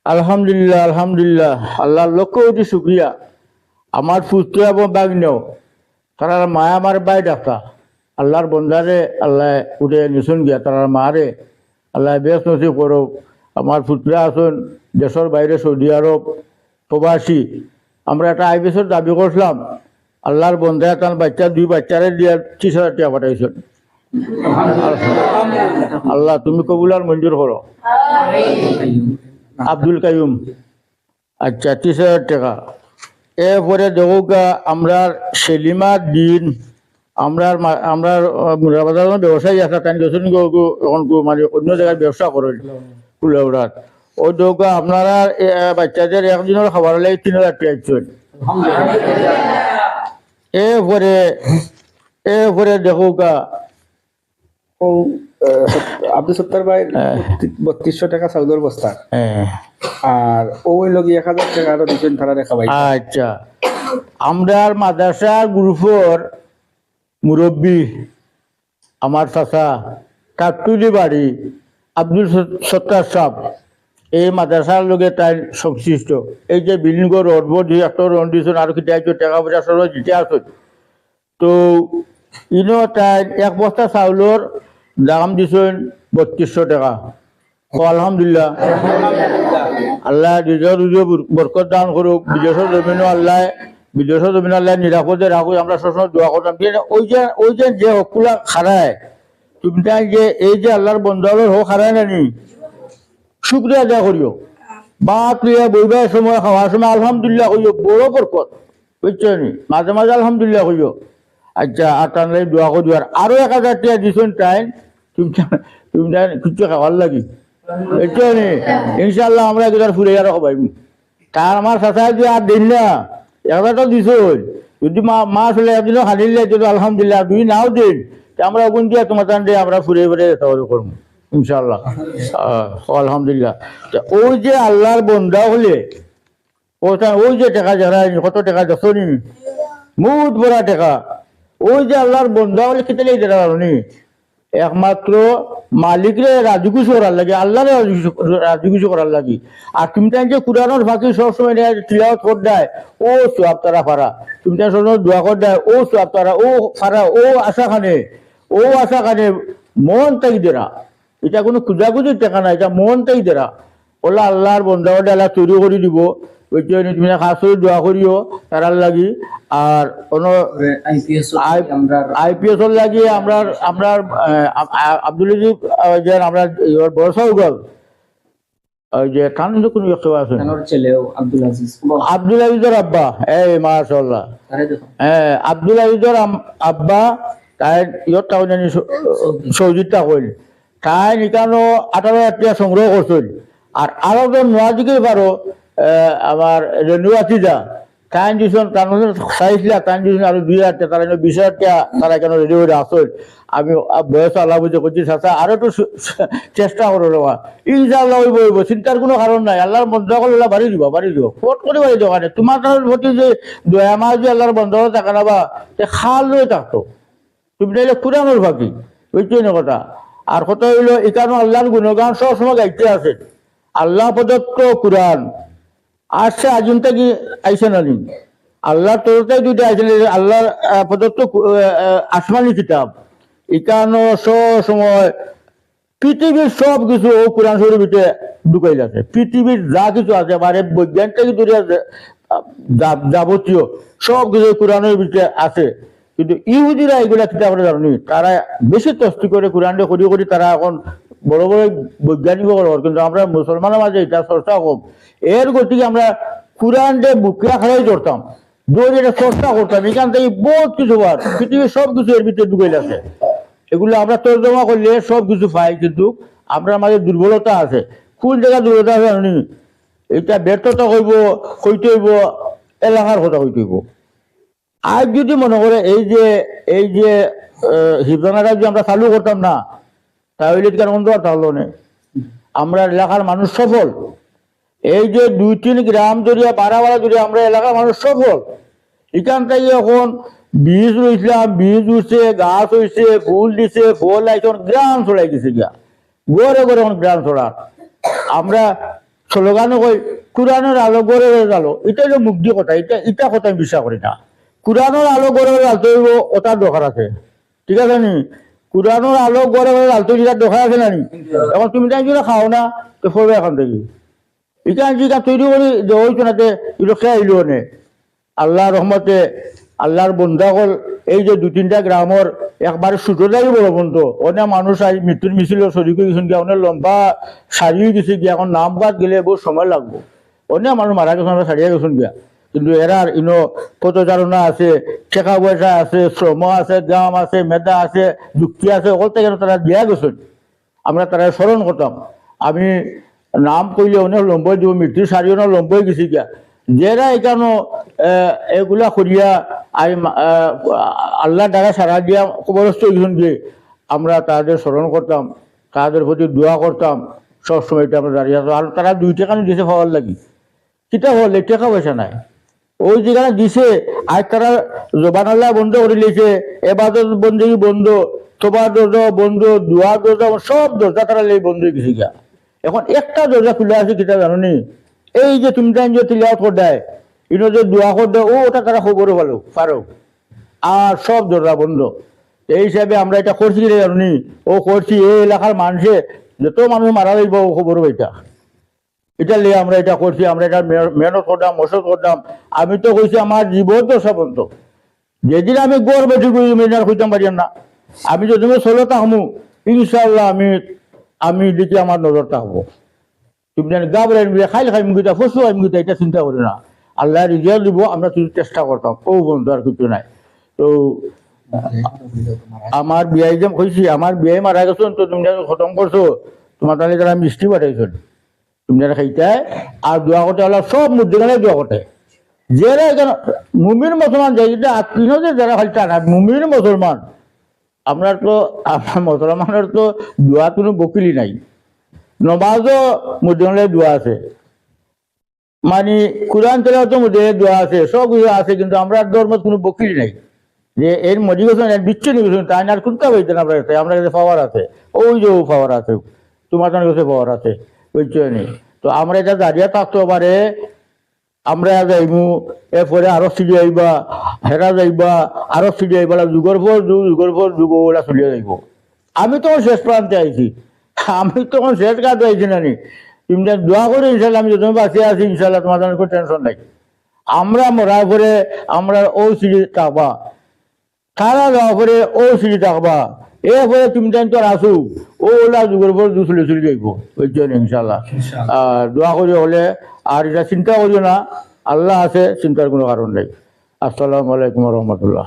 আলহামদুলিল্লাহ আলহামদুলিল্লাহ আল্লাহর লক্ষ কোটি শুক্রিয়া। আমার পুত্র এবং বাগ্নেও তারা মায়া আমার বাই ডাকা আল্লাহর বন্ধারে আল্লাহ উঠে নিশুন গিয়া তার মারে আল্লাহ বেশ নসিব করো। আমার পুত্রা আসুন দেশের বাইরে সৌদি আরব প্রবাসী। আমরা একটা আইবিএসের দাবি করছিলাম, আল্লাহর বন্ধায় তার বাচ্চা দুই বাচ্চারে দিয়ে 30,000 টাকা পাঠাইছেন। আল্লাহ তুমি কবুল আর মঞ্জুর করো। আব্দুল কাইম, আচ্ছা 30,000 টাকা। এরপরে দেখোগা আমরা সেলিমা দিন আমরা মুরাবাজার ব্যবসায়ী আছে তাই গেছেন এখন মানে অন্য জায়গায় ব্যবসা করেন কুলাউড়ার। ওই দেখোগা আপনারা বাচ্চাদের একদিনের খাবার লাগে 3,000 টাকা দিচ্ছেন। এরপরে দেখোগা আব্দুল সত্তার ভাই 3200 টাকা চাউলের বস্তা, আর ওই লগে 1000 টাকা আরো দিচ্ছেন তারা রেখা ভাই। আচ্ছা, আমরার মাদ্রাসার গ্রুপর মুরব্বী আমার চাচা কাকতুলি বাড়ি আব্দুল সত্তার সাহেব এই মাদ্রাসার লগে তাই সংশ্লিষ্ট। এই যে বিল্ডিং রোড বোর্ড একটা রোড দিয়েছেন আর কি টাকা পয়সা সব দিতে আসুন। তো ইনো তাই এক বস্তা চাউলের দাম দিছেন 3200 টাকা। আলহামদুলিল্লাহ, আল্লাহ রুজে বরকত দান করুক। বিদেশের জমিনও আল্লাহ নিরাপদে রাখুক। আমরা সবসময় দোয়া করতাম। ওই যে হকুলা খারায় তুমি তাই যে এই যে আল্লাহর বন্ধুদের হোক খারায় নানি শুক্রিয়া আদায় করিও। বা ক্রিয়া বইবার সময় খাওয়ার সময় আলহামদুলিল্লাহ করিও, বড় বরকত বুঝছো নি। মাঝে মাঝে আলহামদুলিল্লাহ করিও। আচ্ছা, আর তার দোয়া করিও। আর আরো 1000 টাকা দিছেন টাইম তুমি কিছু খাওয়ার লাগি বুঝছো নি। ইনশাল্লাহ আমরা এগুলো ফুরে আরো খাবাই। তার আমার চাচা যে আর দিন না একটা তো দিছ, যদি মাছ হলে একদিনও খানিলে যদি আলহামদুলিল্লাহ দুই নাও দিন আমরা ওগুন দিয়া তোমার দিয়ে আমরা ফুরে ফুরে করবো ইনশাল্লাহ। আলহামদুলিল্লাহ। ওই যে আল্লাহর বন্ধা হলে ওই যে টাকা যারা কত টাকা দেখো নি, মুঠ ভরা টাকা। ওই যে আল্লাহর বন্ধা হলে খেতে লেগে নি একমাত্র মালিকরে রাজি খুশি করার লাগে, আল্লাহরে রাজি খুশি করার লাগে। আর তুমি তাই যে কুরআনের ফাঁকি সবসময় তিলাওয়াত কর দেয় ও সোয়াব তারা ফারা, তুমি তাই সবসময় দোয়া কর দেয় ও সোয়াব তারা ও ফারা ও আশা খানে মন তাই দেরা। এটা কোনো খুঁজাখুঁজির টাকা না, এটা মন তাই দেরা। ওলা আল্লাহর বন্ধা আল্লাহ তৈরি করে দিব। ওই জন্য তুমি খাস করে দোয়া করিও তারার লাগি। আর আইপিএস লাগি আমরা আব্দুল আজিজ যে আমরা বড় সাউগল ওই যে কান কোন আছে আব্দুল আজিজের আব্বা, এই মাশাআল্লাহ, হ্যাঁ আব্দুল আজিজের আব্বা তাই ইয়ত টাউন সৌজিটা কইল তাই নিকানো 18,000 টাকা সংগ্রহ করছিল। আর আরো জন নোয়াজিকে পারো আমার রেনুয়াতিদা তাই দিয়েছেন তার মধ্যে চাইছিল তাই দিয়েছেন আরো 2,000 টাকা, তারা 20,000 টাকা তারা কেন রেডি করে আসল। আমি বয়স আল্লাহ বুঝে করছি চাচা আরো একটু চেষ্টা করো রবা ইনশাআল্লাহ হইব, চিন্তার কোনো কারণ নাই। আল্লাহর বন্ধ করলে বাড়ি দিব ফট করে বাড়ি দেওয়া নেই। তোমার প্রতি যে দয়া মাস যে আল্লাহর বন্ধ করে টাকা নাবা খাল হয়ে থাকতো, তুমি তাইলে কুরআনের ফাঁকি বুঝছি না কথা। আর কথা হইলো এখানে আল্লাহর গুণগান সবসময় গাইতে আছে। আল্লাহ প্রদত্ত কুরআন আসছে আজুন থেকে আইসে নানি আল্লাহর তরফটাই দুইটা আইসে আল্লাহর প্রদত্ত আসমানি কিতাব। এখানে সময় পৃথিবীর সব কিছু ও কোরআন শরীফের ভিতরে ঢুকাই আছে। পৃথিবীর যা কিছু আছে মানে বৈজ্ঞান থেকে দূরে যাবতীয় সব কিছু কোরআনের ভিতরে আছে। কিন্তু ইহুদিরা এগুলা কিতাব জানি তারা বেশি তস্তি করে কোরআনটা করি তারা এখন বড় বড় বৈজ্ঞানিক করবো। কিন্তু আমরা মুসলমানের মাঝে এটা চর্চা কম। এর গতিকে আমরা কোরআনটা বুকে খাড়াই ধরতাম, দৌড়ে এটা চর্চা করতাম। এখান থেকে বহুত কিছু বার পৃথিবীর সব কিছু এর ভিতরে ঢুকাই আছে। এগুলো আমরা তর্জমা করলে সব কিছু পাই, কিন্তু আপনার মাঝে দুর্বলতা আছে। কোন জায়গায় দুর্বলতা আছে জানি এটা ব্যর্থতা হইব হইব এলাকার কথা হইব। আজ যদি মনে করে এই যে হিফজানাটা যদি আমরা চালু করতাম না তাহলে কেন বন্ধু আর তাহলে না আমরা এলাকার মানুষ সফল। এই যে 2-3 গ্রাম জড়িয়ে বাড়া জড়িয়ে আমরা এলাকার মানুষ সফল। এখান থেকে এখন বীজ রইছিলাম, বীজ উঠছে, গাছ হয়েছে, ফুল দিছে, ফল এখন গ্রাম ছড়াই দিছে গিয়া ঘরে ঘরে এখন গ্রাম ছড়া। আমরা স্লোগানও কই কোরআনের আলো গড়ে আলো, এটা হলো মুগ্ধি কথা, এটা কথা আমি বিশ্বাস করি না। কোরআনের আলো গড়ে আলতে হইব, ওটার দরকার আছে, ঠিক আছে নি? কোরআনের আলো গড়ে আলতে যেটা দরকার আছে না নি? এখন তুমি তাই যদি খাও না তো করবে এখন থেকে এখানে যেটা তৈরি করি দেওয়াইতো না, এগুলো খেয়ে আইলো নে আল্লাহর রহমতে। আল্লাহর বন্ধাকল এই যে 2-3টা গ্রামের একবারে ছোটটাই বড় বন্ধ, অনেক মানুষ আই মৃত্যুর মিছিল শরীর গেছেন গিয়া, অনেক লম্বা সারিয়ে গেছে গিয়া, এখন নাম বাদ গেলে বহু সময় লাগবো। অনেক মানুষ মারা গেছেন, আমরা সারিয়ে গেছেন গিয়া, কিন্তু এরার ইনো পথচারণা আছে, টাকা পয়সা আছে, শ্রম আছে, গ্রাম আছে, মেধা আছে, যুক্তি আছে, অকল থেকে তারা দিয়া গেছেন। আমরা তারা স্মরণ করতাম। আমি নাম কইলে অনেক লম্বই দিব, মৃত্যুর সারি অনেক লম্বই গেছি গিয়া, যারা এখানো এগুলা করিয়া আল্লাহ দ্বারা সারা দিয়া খবরস্থ হইছেন যে আমরা তাদের স্মরণ করতাম, তাদের প্রতি দোয়া করতাম, সবসময় এটা আমরা দাঁড়িয়ে আসতাম। আর তারা 2 টাকা দিয়েছে পাওয়ার লাগি, কিতা হল টাকা পয়সা নাই, ওই যেখানে দিছে আজ তারা জবান আল্লাহ বন্ধ করে লিয়েছে, এবাদত বন্দী বন্ধ, তোবার দরজা বন্ধ, দোয়া দরজা, সব দরজা তারা লেগে বন্ধ হয়ে গেছে গিয়া। এখন একটা দরজা খুলে আছে, কিতা জানো নি? এই যে তুমি তাই যে তিলাওয়াত করে দেয়, ইনো যে দোয়া করে দেয়, ওটা তারা খবরও ভালো পারো, আর সব দরজা বন্ধ। এই হিসাবে আমরা এটা করছি কিনা জানো নি? ও করছি এই এলাকার মানুষে যত মানুষ মারা যাইব ও খবরও এটা লিয়ে আমরা এটা করছি, আমরা এটা মেহনত করতাম, মশত করতাম। আমি তো কইছি আমার জীবন তো সবন্ত, যেদিন আমি গড় বেঠি করি মেনার হইতাম পারি না, আমি যদি চলো থাকমু ইনশাল্লাহ আমি দেখি আমার নজরটা হবো। তুমি জানি গাবড়াই খাইল খাইম গীতা, ফসু খাইম গীতা, এটা চিন্তা করি না, আল্লাহ রিজাল্ট দিব, আমরা শুধু চেষ্টা করতাম। ও বন্ধু আর কিছু নাই। তো আমার বিয়াই যে কইছি, আমার বিয়াই মারা গেছেন, তো তুমি খতম করছো, তোমার তাহলে যারা মিষ্টি পাঠাইছেন, তুমি যারা খাইতে আর দোয়া করতে হলো, সব মধ্যখানে দোয়া করতে, যারা এখানে মুমিন মুসলমান যাই, যেটা আত্মীয় যে যারা খাইতে না মুমিন মুসলমান, আমরা তো আমার মুসলমানের তো দোয়া কোনো বকিলি নাই, নমাজও মধ্যখানে দোয়া আছে, মানে কোরআন তেলাওয়াতও মধ্যে দোয়া আছে, সব কিছু আছে, কিন্তু আমরা ধর্মের কোনো বকিলি নাই যে এর মজি গেছেন এর বিচ্ছিন্ন গেছেন, তাই না আর কোনটা হইতেন আমরা কাছে, আমরা কাছে পাওয়ার আছে, ওই যে পাওয়ার আছে, তোমার কাছে পাওয়ার আছে, বুঝছো নি? তো আমরা এটা দাঁড়িয়ে থাকতে পারে, আমরা যাইমু, এরপরে আরো সিঁড়ি আইবা, হেরা যাইবা, আরো সিঁড়ি আইবা, যুগের পর যুগ ওরা চলিয়ে যাইব। আমি তখন শেষ প্রান্তে আইছি, আমি তখন শেষ কাজে আইছি নানি, তুমি দোয়া করে ইনশাল্লাহ আমি যখন বাঁচিয়ে আছি ইনশাল্লাহ, তোমার কোনো টেনশন নাই। আমরা মরার পরে আমরা ও সিঁড়ি থাকবা, তারা যাওয়ার পরে ও সিঁড়ি থাকবা, এরপরে তুমি তো আসু ও ওলা যুগের পর যুগ চলে যাইব, বুঝছো ইনশাল্লাহ। আর দোয়া করি হলে, আর এটা চিন্তা করিও না, আল্লাহ আছে, চিন্তার কোনো কারণ নেই। আসসালামু আলাইকুম রহমতুল্লাহ।